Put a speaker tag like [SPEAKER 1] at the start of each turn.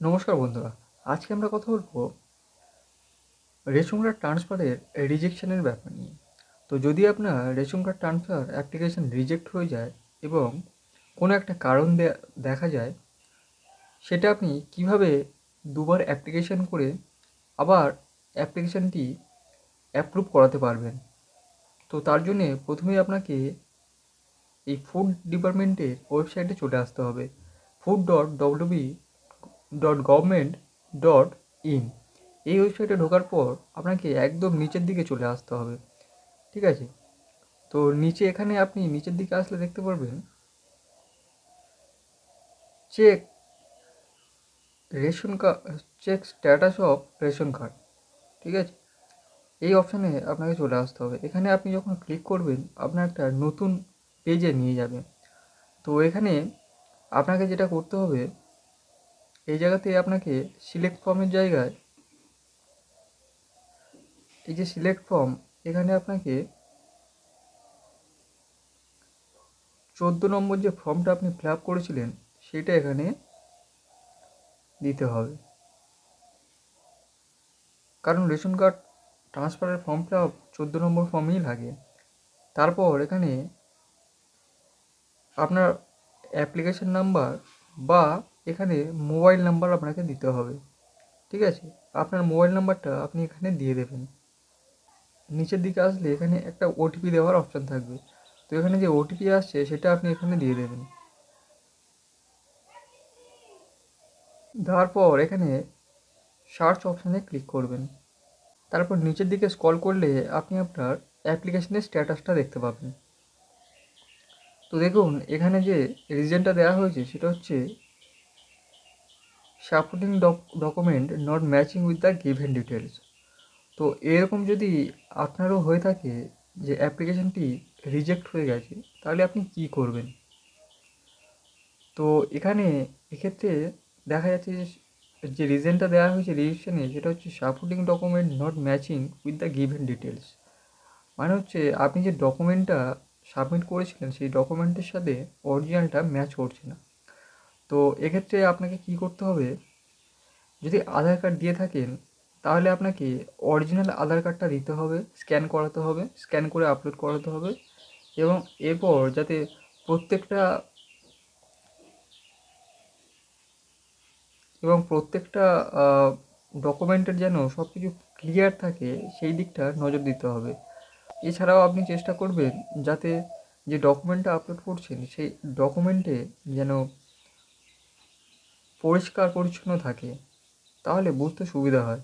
[SPEAKER 1] নমস্কার বন্ধুরা। আজকে আমরা কথা বলবো রেশন কার্ড ট্রান্সফারের রিজেকশনের ব্যাপার নিয়ে। তো যদি আপনার ration card transfer application reject হয়ে যায় এবং কোনো একটা কারণ দেখা যায়, সেটা আপনি কিভাবে দুবার অ্যাপ্লিকেশন করে আবার অ্যাপ্লিকেশনটি অ্যাপ্রুভ করাতে পারবেন। তো তার জন্যে প্রথমেই আপনাকে এই ফুড ডিপার্টমেন্টের ওয়েবসাইটে চলে আসতে হবে। food.wb.government.in এই ওয়েবসাইটে ঢোকার পর আপনাকে একদম নিচের দিকে চলে আসতে হবে। ঠিক আছে? তো নিচে এখানে আপনি নিচের দিকে আসলে দেখতে পারবেন check ration card, check status of ration card. ঠিক আছে? এই অপশানে আপনাকে চলে আসতে হবে। এখানে আপনি যখন ক্লিক করবেন আপনার একটা নতুন পেজে নিয়ে যাবে। তো এখানে আপনাকে যেটা করতে হবে, এই জায়গাতে আপনাকে সিলেক্ট ফর্মের জায়গায় এই যে সিলেক্ট ফর্ম, এখানে আপনাকে 14 নম্বর যে ফর্মটা আপনি ফিল আপ করেছিলেন সেটা এখানে দিতে হবে। কারণ রেশন কার্ড ট্রান্সফারের ফর্ম ফিল আপ 14 নম্বর ফর্মেই লাগে। তারপর এখানে আপনার অ্যাপ্লিকেশন নাম্বার বা এখানে মোবাইল নাম্বার আপনাকে দিতে হবে। ঠিক আছে? আপনার মোবাইল নাম্বারটা আপনি এখানে দিয়ে দেবেন। নিচের দিকে আসলে এখানে একটা ওটিপি দেওয়ার অপশান থাকবে। তো এখানে যে ওটিপি আসছে সেটা আপনি এখানে দিয়ে দেবেন। দেওয়ার পর এখানে সার্চ অপশানে ক্লিক করবেন। তারপর নিচের দিকে স্ক্রল করলে আপনি আপনার অ্যাপ্লিকেশনের স্ট্যাটাসটা দেখতে পাবেন। তো দেখুন এখানে যে রিজনটা দেওয়া হয়েছে সেটা হচ্ছে supporting document not matching with the given details. তো এরকম যদি আপনারও হয়ে থাকে যে অ্যাপ্লিকেশনটি রিজেক্ট হয়ে গেছে, তাহলে আপনি কী করবেন? তো এখানে এক্ষেত্রে দেখা যাচ্ছে যে রিজনটা দেওয়া হয়েছে রেজিস্ট্রেশনে সেটা হচ্ছে supporting document not matching with the given details. মানে হচ্ছে আপনি যে ডকুমেন্টটা সাবমিট করেছিলেন সেই ডকুমেন্টের সাথে অরিজিনালটা ম্যাচ করছে না। তো এক্ষেত্রে আপনাকে কী করতে হবে, যদি আধার কার্ড দিয়ে থাকেন তাহলে আপনাকে অরিজিনাল আধার কার্ডটা দিতে হবে, স্ক্যান করাতে হবে, স্ক্যান করে আপলোড করাতে হবে এবং এরপর যাতে প্রত্যেকটা প্রত্যেকটা ডকুমেন্টের যেন সব কিছু ক্লিয়ার থাকে সেই দিকটা নজর দিতে হবে। এছাড়াও আপনি চেষ্টা করবেন যাতে যে ডকুমেন্টটা আপলোড করছেন সেই ডকুমেন্টে যেন পরিষ্কার পরিচ্ছন্ন থাকে, তাহলে বুঝতে সুবিধা হয়।